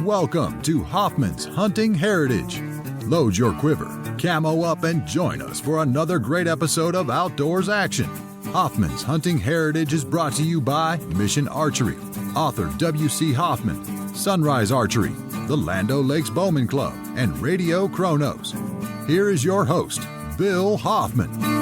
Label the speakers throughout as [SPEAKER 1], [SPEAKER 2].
[SPEAKER 1] Welcome to Hoffman's Hunting Heritage. Load your quiver, camo up, and join us for another great episode of outdoors action. Hoffman's Hunting Heritage is brought to you by Mission Archery, author W.C. Hoffman, Sunrise Archery, the Lando Lakes Bowman Club, and Radio Kronos. Here is your host, Bill Hoffman.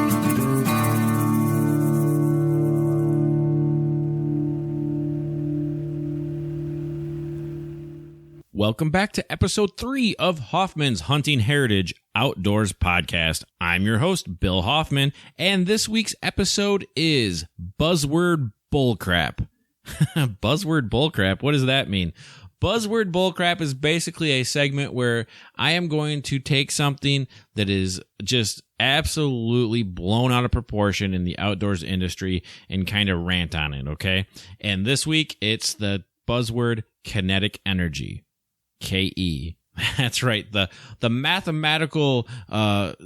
[SPEAKER 2] Welcome back to episode 3 of Hoffman's Hunting Heritage Outdoors Podcast. I'm your host, Bill Hoffman, and this week's episode is Buzzword Bullcrap. Buzzword Bullcrap, what does that mean? Buzzword Bullcrap is basically a segment where I am going to take something that is just absolutely blown out of proportion in the outdoors industry and kind of rant on it, okay? And this week, it's the buzzword Kinetic Energy. K-E. That's right. The mathematical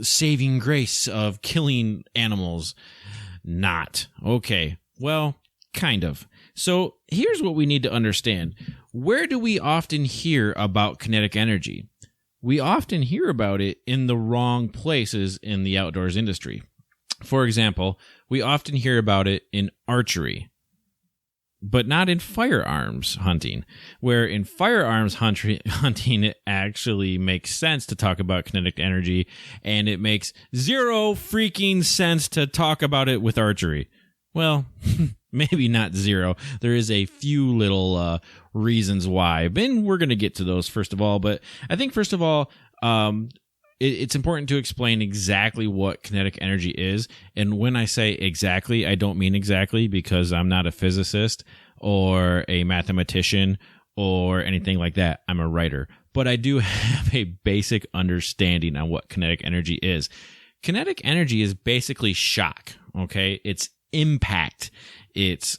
[SPEAKER 2] saving grace of killing animals. Not. Okay. Well, kind of. So here's what we need to understand. Where do we often hear about kinetic energy? We often hear about it in the wrong places in the outdoors industry. For example, we often hear about it in archery, but not in firearms hunting, where in firearms hunting, it actually makes sense to talk about kinetic energy, and it makes zero freaking sense to talk about it with archery. Well, maybe not zero. There is a few little reasons why, and we're going to get to those first of all, but I think first of all, it's important to explain exactly what kinetic energy is. And when I say exactly, I don't mean exactly because I'm not a physicist or a mathematician or anything like that. I'm a writer. But I do have a basic understanding on what kinetic energy is. Kinetic energy is basically shock, okay? It's impact. It's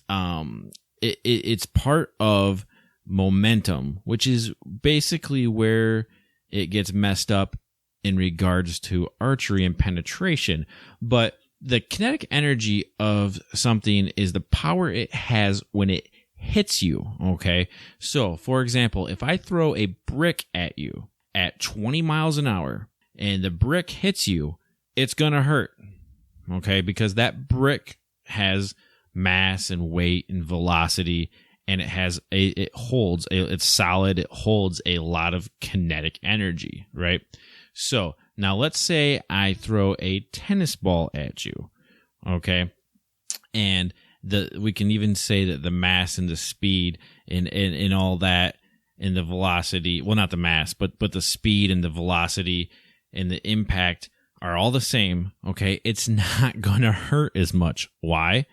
[SPEAKER 2] part of momentum, which is basically where it gets messed up in regards to archery and penetration. But the kinetic energy of something is the power it has when it hits you, okay? So, for example, if I throw a brick at you at 20 miles an hour and the brick hits you, it's gonna hurt, okay? Because that brick has mass and weight and velocity, and it's solid, it holds a lot of kinetic energy, right? So now let's say I throw a tennis ball at you, okay? And we can even say that the mass and the speed and all that and the velocity, well, not the mass, but the speed and the velocity and the impact are all the same, okay? It's not going to hurt as much. Why?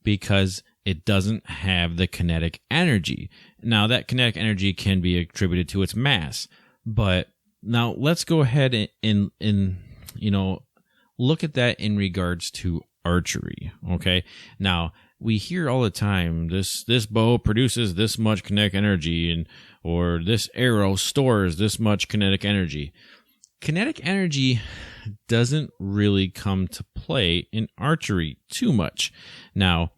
[SPEAKER 2] Because it doesn't have the kinetic energy. Now, that kinetic energy can be attributed to its mass, but now let's go ahead and look at that in regards to archery, okay? Now, we hear all the time, this bow produces this much kinetic energy, or this arrow stores this much kinetic energy. Kinetic energy doesn't really come to play in archery too much. Now,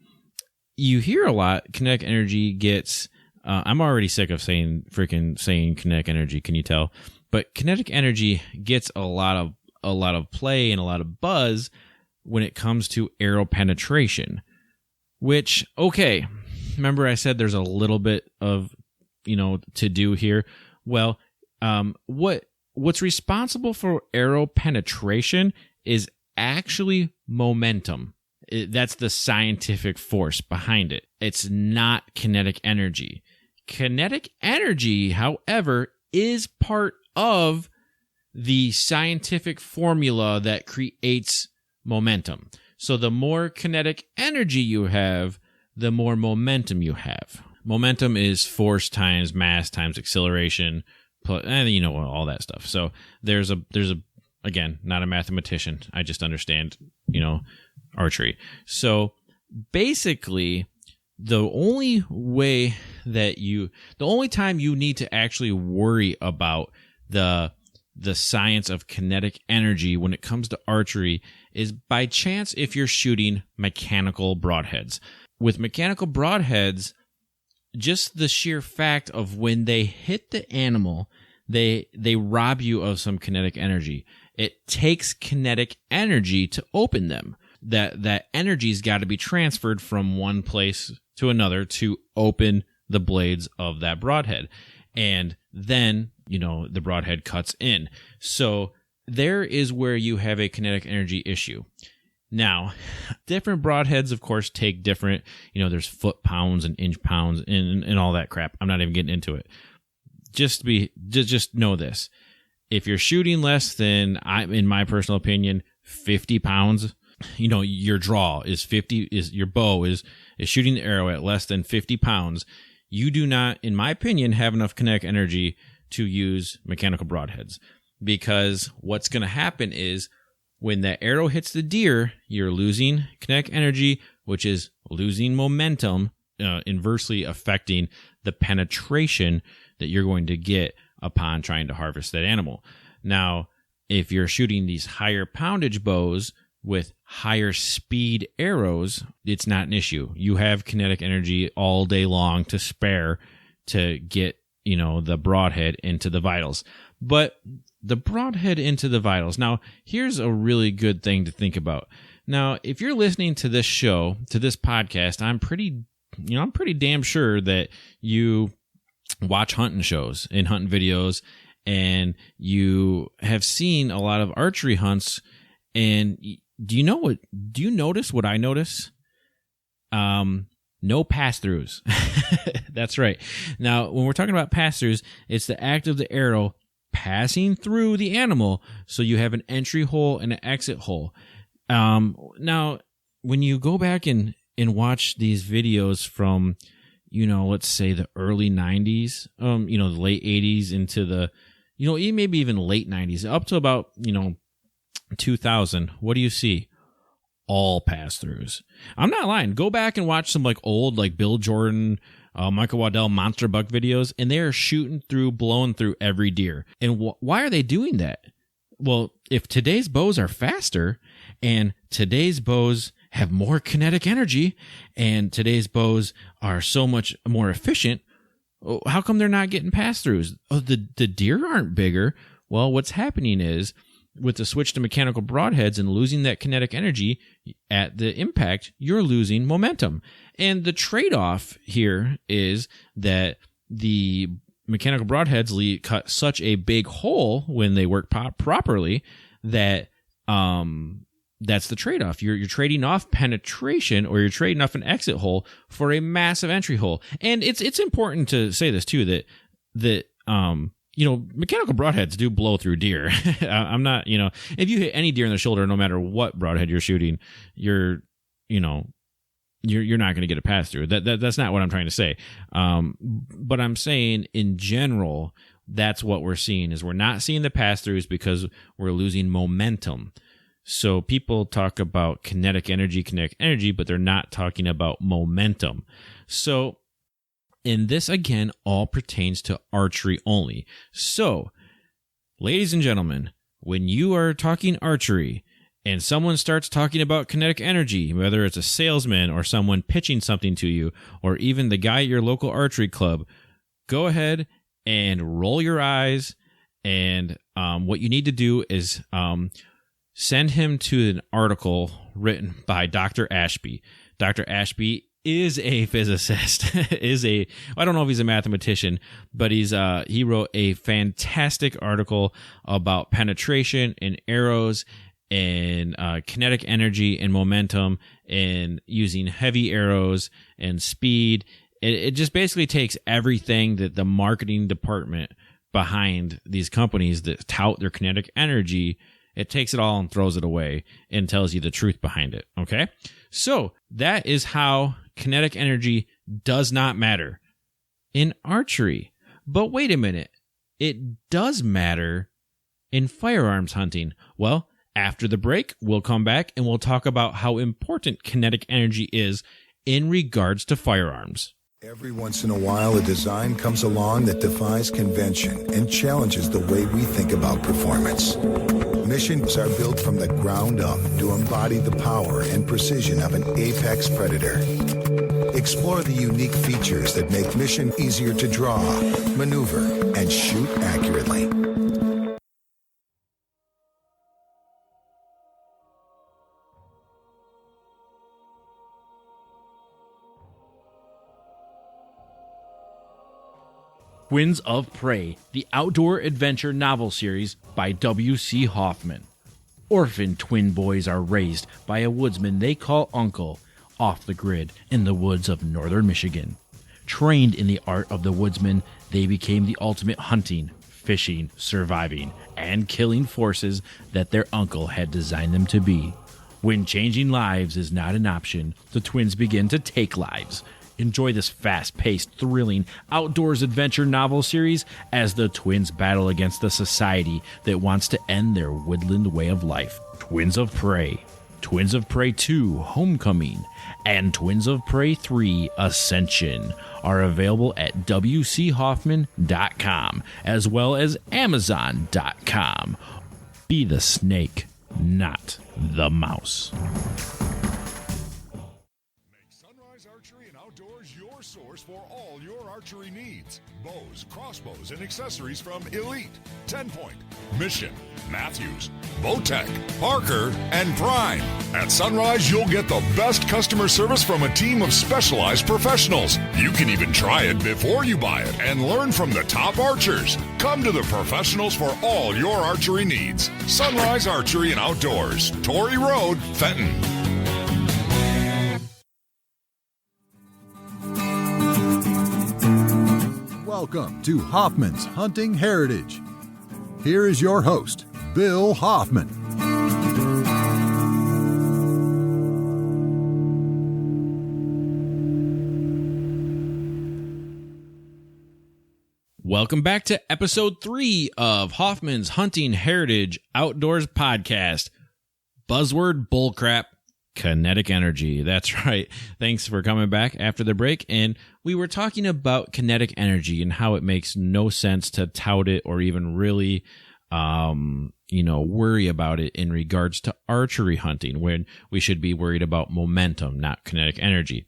[SPEAKER 2] you hear a lot, kinetic energy gets, I'm already sick of saying kinetic energy, can you tell? But kinetic energy gets a lot of play and a lot of buzz when it comes to arrow penetration, which, okay, remember I said there's a little bit of, to do here. Well, what's responsible for arrow penetration is actually momentum. That's the scientific force behind it. It's not kinetic energy. Kinetic energy, however, is part of the scientific formula that creates momentum. So the more kinetic energy you have, the more momentum you have. Momentum is force times mass times acceleration, and all that stuff. So there's a again, not a mathematician. I just understand, archery. So basically, the only time you need to actually worry about the science of kinetic energy when it comes to archery is by chance if you're shooting mechanical broadheads. With mechanical broadheads, just the sheer fact of when they hit the animal, they rob you of some kinetic energy. It takes kinetic energy to open them. That energy's got to be transferred from one place to another to open the blades of that broadhead. And then, the broadhead cuts in. So there is where you have a kinetic energy issue. Now, different broadheads, of course, take different, there's foot pounds and inch pounds and all that crap. I'm not even getting into it. Just know this. If you're shooting less than, in my personal opinion, 50 pounds, your draw is 50, your bow is shooting the arrow at less than 50 pounds, you do not, in my opinion, have enough kinetic energy to use mechanical broadheads. Because what's going to happen is when that arrow hits the deer, you're losing kinetic energy, which is losing momentum, inversely affecting the penetration that you're going to get upon trying to harvest that animal. Now, if you're shooting these higher poundage bows with higher speed arrows, it's not an issue. You have kinetic energy all day long to spare to get, the broadhead into the vitals. But the broadhead into the vitals. Now, here's a really good thing to think about. Now, if you're listening to this show, to this podcast, I'm pretty damn sure that you watch hunting shows and hunting videos, and you have seen a lot of archery hunts. And do you notice what I notice? No pass-throughs. That's right. Now, when we're talking about pass-throughs, it's the act of the arrow passing through the animal, so you have an entry hole and an exit hole. Now, when you go back and watch these videos from, let's say the early 90s, the late 80s into the, maybe even late 90s, up to about, 2000, what do you see? All pass-throughs. I'm not lying. Go back and watch some old Bill Jordan, Michael Waddell monster buck videos, and they are blowing through every deer. And why are they doing that? Well, if today's bows are faster, and today's bows have more kinetic energy, and today's bows are so much more efficient, how come they're not getting pass-throughs? Oh, the deer aren't bigger. Well, what's happening is, with the switch to mechanical broadheads and losing that kinetic energy at the impact, you're losing momentum. And the trade-off here is that the mechanical broadheads cut such a big hole when they work properly that that's the trade-off. You're trading off penetration, or you're trading off an exit hole for a massive entry hole. And it's important to say this too, that mechanical broadheads do blow through deer. I'm not, if you hit any deer in the shoulder, no matter what broadhead you're shooting, you're not going to get a pass through. That's not what I'm trying to say. But I'm saying in general, that's what we're seeing, is we're not seeing the pass throughs because we're losing momentum. So people talk about kinetic energy, but they're not talking about momentum. So, and this, again, all pertains to archery only. So, ladies and gentlemen, when you are talking archery and someone starts talking about kinetic energy, whether it's a salesman or someone pitching something to you, or even the guy at your local archery club, go ahead and roll your eyes. And what you need to do is send him to an article written by Dr. Ashby. Dr. Ashby is a physicist, I don't know if he's a mathematician, but he wrote a fantastic article about penetration and arrows and kinetic energy and momentum and using heavy arrows and speed. It just basically takes everything that the marketing department behind these companies that tout their kinetic energy, it takes it all and throws it away and tells you the truth behind it. Okay? So that is how kinetic energy does not matter in archery. But wait a minute. It does matter in firearms hunting. Well, after the break, we'll come back and we'll talk about how important kinetic energy is in regards to firearms.
[SPEAKER 3] Every once in a while, a design comes along that defies convention and challenges the way we think about performance. Missions are built from the ground up to embody the power and precision of an apex predator. Explore the unique features that make mission easier to draw, maneuver, and shoot accurately.
[SPEAKER 2] Twins of Prey, the outdoor adventure novel series by W.C. Hoffman. Orphan twin boys are raised by a woodsman they call Uncle, off the grid in the woods of northern Michigan. Trained in the art of the woodsman, they became the ultimate hunting, fishing, surviving, and killing forces that their uncle had designed them to be. When changing lives is not an option, the twins begin to take lives. Enjoy this fast-paced, thrilling, outdoors adventure novel series as the twins battle against the society that wants to end their woodland way of life. Twins of Prey, Twins of Prey 2 Homecoming, and Twins of Prey 3 Ascension are available at wchoffman.com as well as amazon.com. Be the snake, not the mouse.
[SPEAKER 4] Archery and Outdoors, your source for all your archery needs. Bows, crossbows, and accessories from Elite, 10-Point, Mission, Matthews, Bowtech, Parker, and Prime. At Sunrise, you'll get the best customer service from a team of specialized professionals. You can even try it before you buy it and learn from the top archers. Come to the professionals for all your archery needs. Sunrise Archery and Outdoors, Torrey Road, Fenton.
[SPEAKER 1] Welcome to Hoffman's Hunting Heritage. Here is your host, Bill Hoffman.
[SPEAKER 2] Welcome back to episode 3 of Hoffman's Hunting Heritage Outdoors podcast. Buzzword, Bullcrap, Kinetic Energy. That's right. Thanks for coming back after the break. And we were talking about kinetic energy and how it makes no sense to tout it or even really, worry about it in regards to archery hunting, when we should be worried about momentum, not kinetic energy.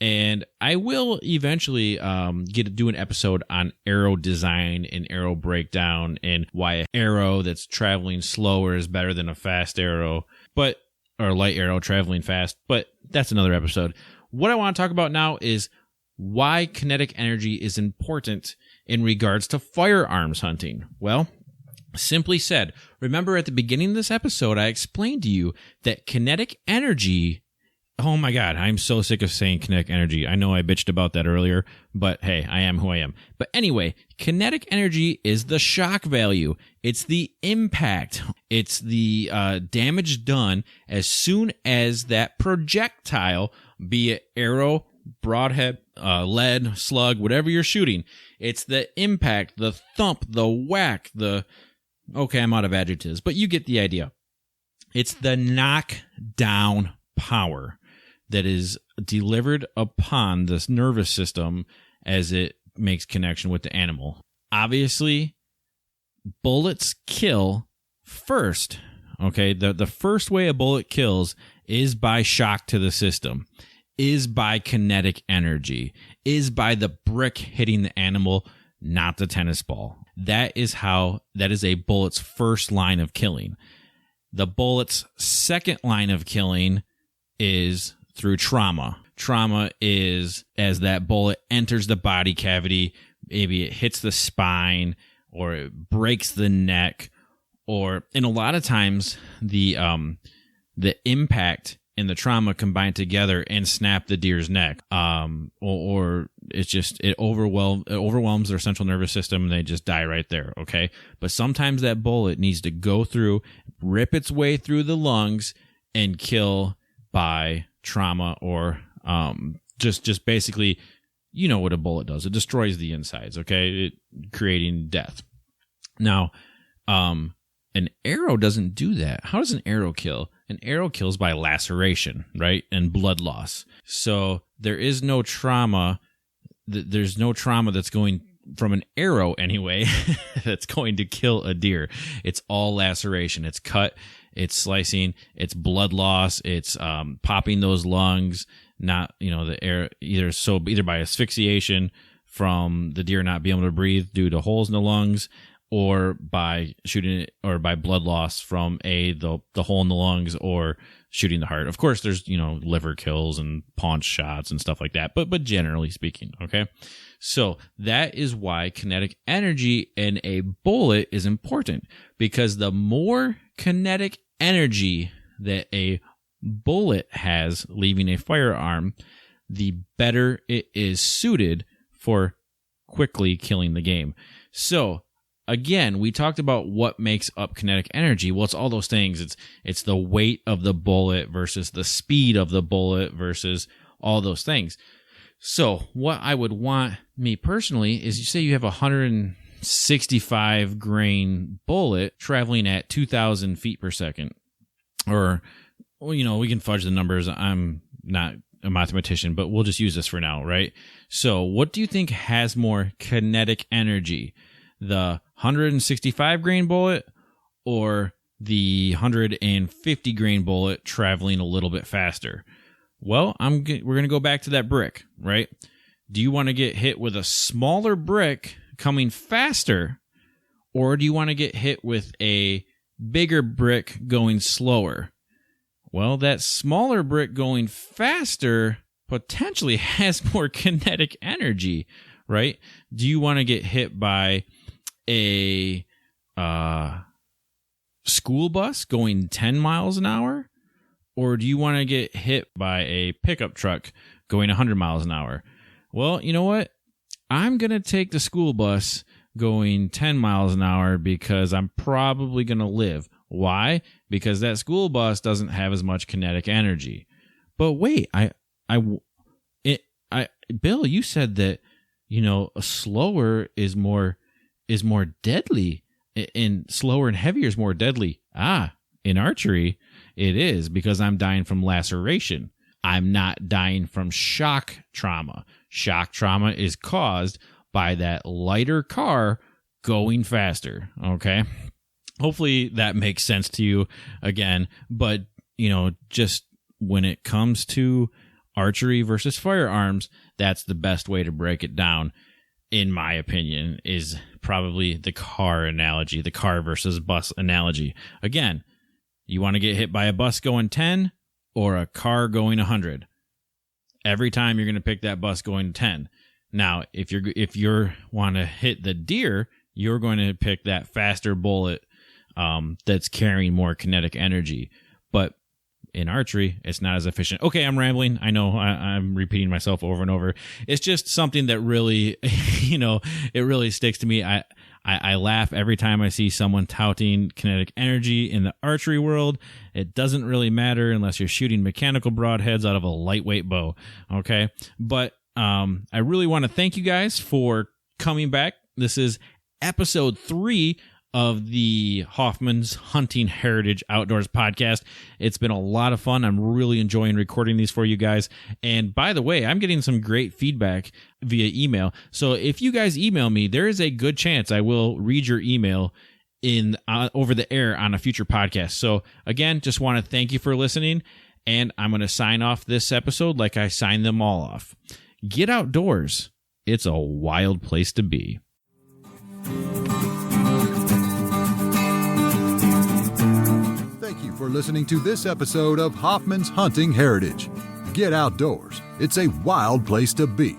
[SPEAKER 2] And I will eventually do an episode on arrow design and arrow breakdown and why an arrow that's traveling slower is better than a fast arrow, or light arrow traveling fast, but that's another episode. What I want to talk about now is why kinetic energy is important in regards to firearms hunting. Well, simply said, remember at the beginning of this episode, I explained to you that kinetic energy, oh my God, I'm so sick of saying kinetic energy. I know I bitched about that earlier, but hey, I am who I am. But anyway, kinetic energy is the shock value. It's the impact. It's the damage done as soon as that projectile, be it arrow, broadhead, lead, slug, whatever you're shooting. It's the impact, the thump, the whack, okay, I'm out of adjectives, but you get the idea. It's the knockdown power that is delivered upon this nervous system as it makes connection with the animal. Obviously, bullets kill first. Okay, the first way a bullet kills is by shock to the system, is by kinetic energy, is by the brick hitting the animal, not the tennis ball. That is a bullet's first line of killing. The bullet's second line of killing is through trauma. Trauma is as that bullet enters the body cavity, maybe it hits the spine or it breaks the neck, and a lot of times the impact and the trauma combine together and snap the deer's neck. Or it overwhelms their central nervous system and they just die right there. Okay. But sometimes that bullet needs to go through, rip its way through the lungs and kill by trauma or just basically, you know what a bullet does. It destroys the insides, okay? Creating death. Now, an arrow doesn't do that. How does an arrow kill? An arrow kills by laceration, right? And blood loss. So there is no trauma. There's no trauma that's going from an arrow anyway that's going to kill a deer. It's all laceration. It's cut. It's slicing, it's blood loss, it's popping those lungs, not, the air either by asphyxiation from the deer not being able to breathe due to holes in the lungs, or by shooting it, or by blood loss from the hole in the lungs, or shooting the heart. Of course, there's, liver kills and paunch shots and stuff like that, but generally speaking, okay? So that is why kinetic energy in a bullet is important, because the more kinetic energy that a bullet has leaving a firearm, the better it is suited for quickly killing the game. So again, we talked about what makes up kinetic energy. Well, it's all those things. It's the weight of the bullet versus the speed of the bullet versus all those things. So what I would want, me personally, is you say you have a 165 grain bullet traveling at 2,000 feet per second. Or, we can fudge the numbers. I'm not a mathematician, but we'll just use this for now, right? So what do you think has more kinetic energy? The 165 grain bullet or the 150 grain bullet traveling a little bit faster? Well, we're going to go back to that brick, right? Do you want to get hit with a smaller brick coming faster, or do you want to get hit with a bigger brick going slower? Well, that smaller brick going faster potentially has more kinetic energy, right? Do you want to get hit by a school bus going 10 miles an hour? Or do you want to get hit by a pickup truck going 100 miles an hour? Well, you know what? I'm going to take the school bus going 10 miles an hour because I'm probably going to live. Why? Because that school bus doesn't have as much kinetic energy. But wait, Bill, you said that, slower is more deadly, and slower and heavier is more deadly. In archery, it is, because I'm dying from laceration. I'm not dying from shock trauma. Shock trauma is caused by that lighter car going faster, okay? Hopefully that makes sense to you again, but, just when it comes to archery versus firearms, that's the best way to break it down, in my opinion, is probably the car analogy, the car versus bus analogy. Again, you want to get hit by a bus going 10 or a car going 100? Every time you're going to pick that bus going 10. Now, if you want to hit the deer, you're going to pick that faster bullet that's carrying more kinetic energy. But in archery, it's not as efficient. Okay, I'm rambling. I know I'm repeating myself over and over. It's just something that really, it really sticks to me. I laugh every time I see someone touting kinetic energy in the archery world. It doesn't really matter unless you're shooting mechanical broadheads out of a lightweight bow. Okay. But I really want to thank you guys for coming back. This is episode 3 of the Hoffman's Hunting Heritage Outdoors podcast. It's been a lot of fun. I'm really enjoying recording these for you guys. And by the way, I'm getting some great feedback via email. So if you guys email me, there is a good chance I will read your email in over the air on a future podcast. So again, just want to thank you for listening. And I'm going to sign off this episode like I signed them all off. Get outdoors. It's a wild place to be.
[SPEAKER 1] Thank you for listening to this episode of Hoffman's Hunting Heritage. Get outdoors. It's a wild place to be.